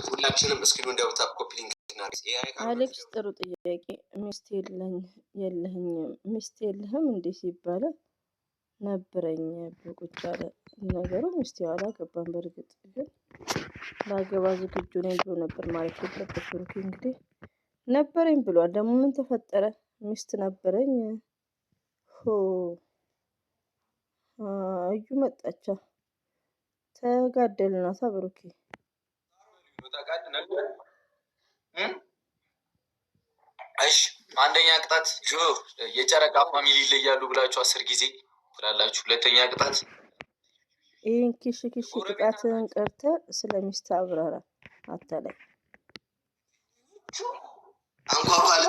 ሁላችንም እስኪሉ እንደው ታፕ ኮፒ ሊንክ አሌክስ ጥሩ ጥያቄ። ሚስት የለህም እንዴ ሲባል ነበረኝ ቁጭ አለ። ነገሩ ሚስት አላገባም። በእርግጥ ግን ላገባ ዝግጁ ነኝ ብሎ ነበር ማለት የለበት። ብሩኬ እንግዲህ ነበረኝ ብሏል። ደግሞ ምን ተፈጠረ? ሚስት ነበረኝ። እዩ መጣቻ ተጋደልናታ ብሩኬ እሺ አንደኛ ቅጣት የጨረቃ ፋሚሊ ይለያሉ ብላችሁ 10 ጊዜ ትላላችሁ። ሁለተኛ ቅጣት ይህን ኪሽ ቅጣትን ቀርተ ስለሚስት አብራራ አታላይ አንኳኳለ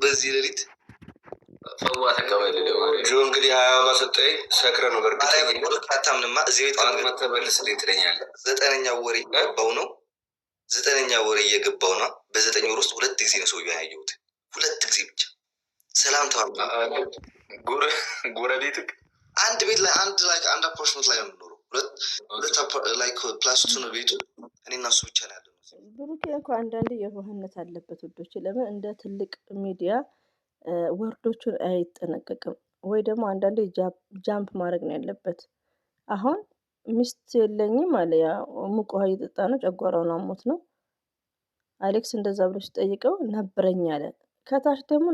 በዚህ ሌሊት ፈዋ ተቀበል ጆ እንግዲህ አያባ ሰጠኝ ሰክረ ነው በርግጥ አታምንማ። እዚህ ቤት ተመልስ ትለኛለህ። 9ኛው ወር እየገባው ነው። 9ኛው ወር እየገባው ነው። በ9 ወር ውስጥ 2 ጊዜ ነው ሰውዬው ያየሁት። 2 ጊዜ ብቻ ሰላም ተባብሎ ጎረቤት አንድ ቤት ላይ አንድ አፓርትመንት ላይ ነው የምኖረው። ሁለት ላይክ ፕላስ 2 ነው ቤቱ። እኔና እሱ ብቻ ነው ያለው። ብሩኬ እንኳን አንዳንዴ የዋህነት አለበት ውዶች። ለምን እንደ ትልቅ ሚዲያ ወርዶቹን አይጠነቀቅም ወይ ደግሞ አንዳንዴ ጃምፕ ማድረግ ነው ያለበት። አሁን ሚስት የለኝም አለ። ያ ሙቅ ውሃ እየጠጣ ነው፣ ጨጓራውን አሞት ነው። አሌክስ እንደዛ ብሎ ሲጠይቀው ነበረኝ አለ። ከታች ደግሞ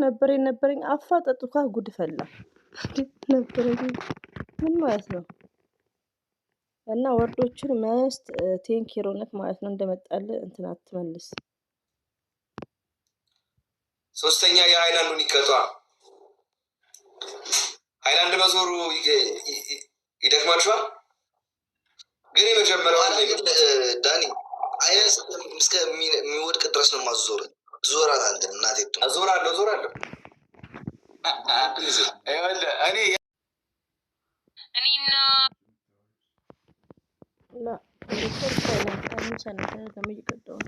ነበረኝ አፋጠጡካ ጉድ ፈላ። ነበረኝ ምን ማለት ነው? እና ወርዶችን መስት ቴንኪሮነት ማለት ነው። እንደመጣል እንትን አትመልስ። ሶስተኛ የሃይላንዱን ይቀጧ። ሃይላንድ መዞሩ ይደክማችኋል። ግን የመጀመሪያው ዳኒ አይስ እስከሚወድቅ ድረስ ነው ማዞር። ዞራታለህ እናቴ ዞራለሁ እኔና لا الدكتور كان سنة لما يجي قدام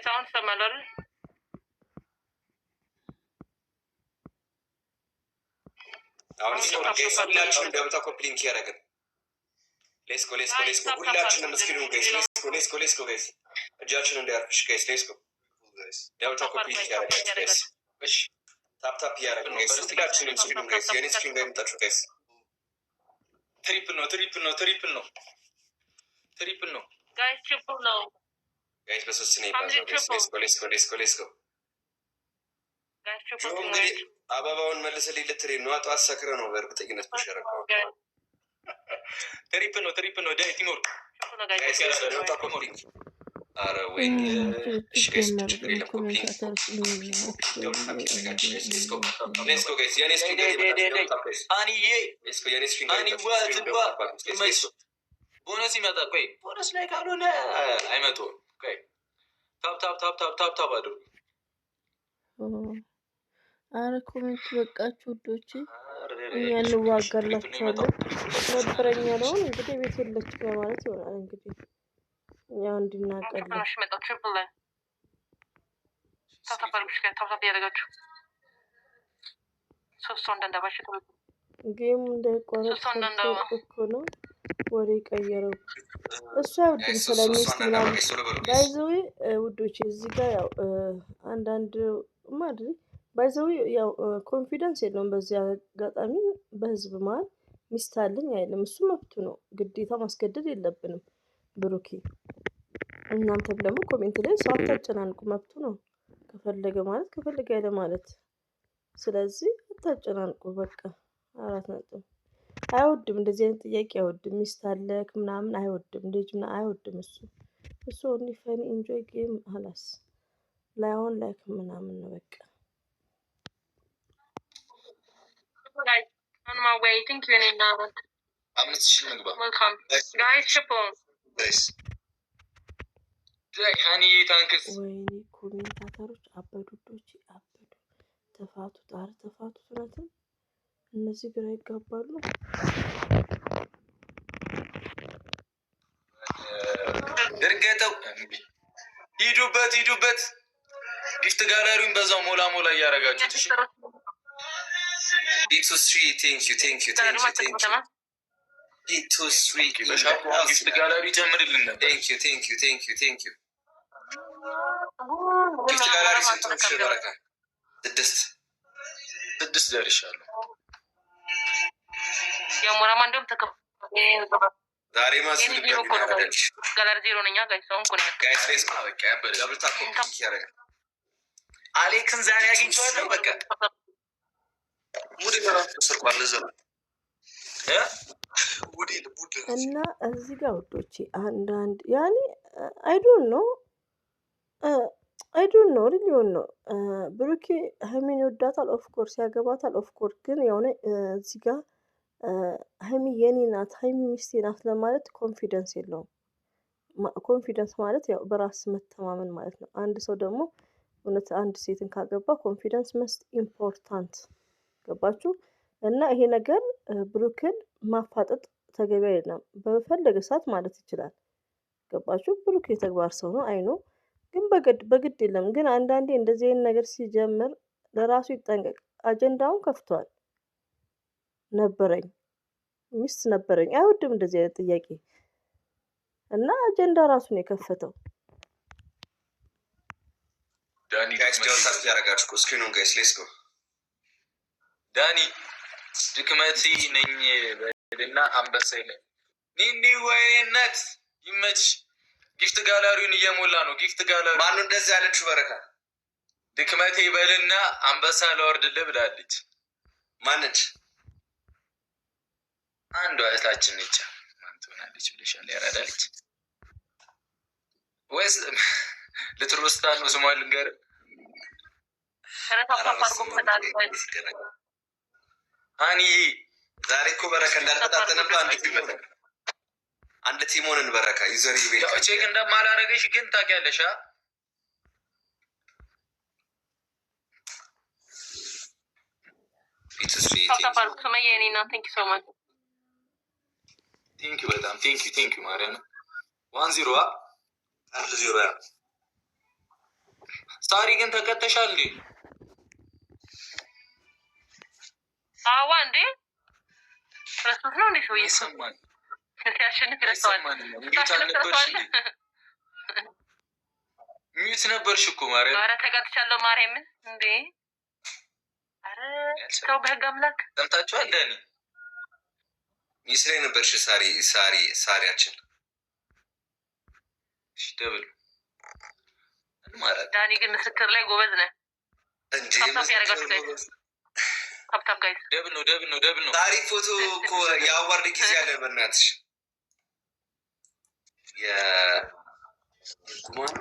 تعال سمالر አሁን ሁላችንም ደብታ ኮፕሊንክ ያደረግን ሌስኮ ሁላችንም እስኪኑ ጋይስ ሌስኮ ጋይስ እጃችንን እንዲያርፍሽ ጋይስ ሌስኮ ደብታ ኮፕሊንክ ያደረግን ጋይስ እሺ ታፕ ያደረግን ጋይስ ሁላችንም እስኪኑ ጋይስ የኔ ስክሪን ጋር የምታችሁ ጋይስ ትሪፕል ነው ጋይስ ትሪፕል ነው ጋይስ በሶስት ነው ይባላል። ሌስኮ እንግዲህ አበባውን መልሰልኝ ልትሬን ነው። ጠዋት ሰክረ ነው በእርግጠኝነት ተሸረቀው። ትሪፕል ነው ዳይ ቲሞር ጋይስ ደውታ ኮምፕሊት አረ ወይ እሺ ጋይስ ችግር የለም ኮምፕሊት ሌስኮ ጋይስ የኔ ስክሪን አንዬ ሌስኮ የኔ ስክሪን አንዬ ቦነስ ይመጣ። ቆይ ቦነስ ላይ ካልሆነ አይመጣም። ቆይ ታፕ አድርጉ። አረ ኮሜንት በቃችሁ ውዶቼ፣ እኛ እንዋጋላችኋለን። ነበረኛ ነው እንግዲህ ቤት የለች በማለት ይሆናል እንግዲህ እኛ እንድናቀል ጌሙ እንዳይቋረጥ እኮ ነው ወሬ ቀየረው። እሱ አይወድም ስለሚስት ምናምን ባይዘዌ ውዶቼ። እዚህ ጋር ያው አንዳንድ ማድሪ ባይዘዌ ያው ኮንፊደንስ የለውም። በዚህ አጋጣሚ በህዝብ መሀል ሚስት አለኝ አይልም። እሱ መብቱ ነው፣ ግዴታ ማስገደድ የለብንም። ብሩኬ እናንተም ደግሞ ኮሜንት ላይ ሰው አታጨናንቁ፣ መብቱ ነው። ከፈለገ ማለት ከፈለገ ያለ ማለት። ስለዚህ አታጨናንቁ በቃ 4 ነጥብ። አይወድም እንደዚህ አይነት ጥያቄ አይወድም። ሚስት አለክ ምናምን አይወድም፣ ልጅ ምናምን አይወድም። እሱ ኦንሊ ፈኒ ኢንጆይ ጌም ሀላስ ላይሆን ላይክ ምናምን ነው በቃ። on my way thank you and now I'm not sure welcome guys triple guys honey thanks ወይኔ ኮሜንታተሮች አበዱዶች አበዱ። ተፋቱ ናትን እነዚህ ግራ ይጋባሉ። ድርገተው ሂዱበት ጊፍት ጋለሪውን በዛው ሞላ እያረጋችሁት። እሺ X3 thank you ጊፍት ጋላሪ ጨምርልን ነበር። ጊፍት ጋላሪ ስንቶች በረካ? 6 ደርሻለሁ። የሞራማ እንደውም ዛሬ ማስ ጋላሪ 0 ነኛ ጋይስ በቃ ደብል ታፕ ያረጋ አሌክስን ዛሬ አግኝቼዋለሁ። በቃ ሙድ ይራፍ ተሰርቋል ዘለ እና እዚህ ጋር ወዶቼ አንዳንድ ያኔ አይ ዶንት ኖ ሪሊዮን ነው ብሩኬ ሀይሚን ይወዳታል። ኦፍ ኮርስ ያገባታል። ኦፍ ኮርስ ግን የሆነ እዚህ ጋር ሀይሚ የኔ ናት፣ ሀይሚ ሚስቴ ናት ለማለት ኮንፊደንስ የለውም። ኮንፊደንስ ማለት ያው በራስ መተማመን ማለት ነው። አንድ ሰው ደግሞ እውነት አንድ ሴትን ካገባ ኮንፊደንስ መስት ኢምፖርታንት ገባችሁ? እና ይሄ ነገር ብሩክን ማፋጠጥ ተገቢ አይደለም። በፈለገ ሰዓት ማለት ይችላል። ገባችሁ? ብሩክ የተግባር ሰው ነው አይኑ ግን በግድ የለም። ግን አንዳንዴ እንደዚህ አይነት ነገር ሲጀምር ለራሱ ይጠንቀቅ። አጀንዳውን ከፍቷል። ነበረኝ ሚስት ነበረኝ አይወድም እንደዚህ አይነት ጥያቄ እና አጀንዳ ራሱን የከፈተው ዳኒ ጋይስ ዲዮታስ ያረጋችሁ ስክሪኑን ጋይስ ሌትስ ጎ ዳኒ ድክመቴ ነኝ በልና አንበሳ ይላል ኒኒ ወይነት ይመች ጊፍት ጋላሪውን እየሞላ ነው። ጊፍት ጋላሪ ማን እንደዚህ ያለችው በረካ ድክመቴ በልና አንበሳ ለወርድልህ ብላለች። ማነች? አንዷ እህታችን ነች። ማን ትሆናለች ብለሻል? ያራዳለች ወይስ ለትሮስታ ነው ስሟ ልንገር? አኒ ዛሬ እኮ በረካ እንዳልተጣጠነባ አንድ ቲሞንን በረካ ዩዘር ይቤል ቼክ እንደማላረገሽ ግን ታውቂያለሽ። በጣም ቴንክ ዩ ማርያም 1-0 1-0 ሳሪ ግን ተቀተሻል እንዴ? አዋ እንዴ ረስቶት ነው እንዴ? ሰው ይሰማል ያሸንፍ ይረሳዋል። ሚዩት ነበርሽ እኮ ማርያም። ኧረ ተቀጥቻለሁ ማርያምን እንዴ! ኧረ ሰው በህግ አምላክ ሰምታችኋል። ዳኒ ሚስ ላይ ነበርሽ። ሳሪያችን ደብል ማለት ዳኒ ግን ምስክር ላይ ጎበዝ ነህ እንዴ? ታፕ ያረጋችሁ ጋይስ ታፕ ጋይስ ደብል ነው። ሳሪ ፎቶ እኮ ያዋርድ ጊዜ ያለ በእናትሽ የጉማን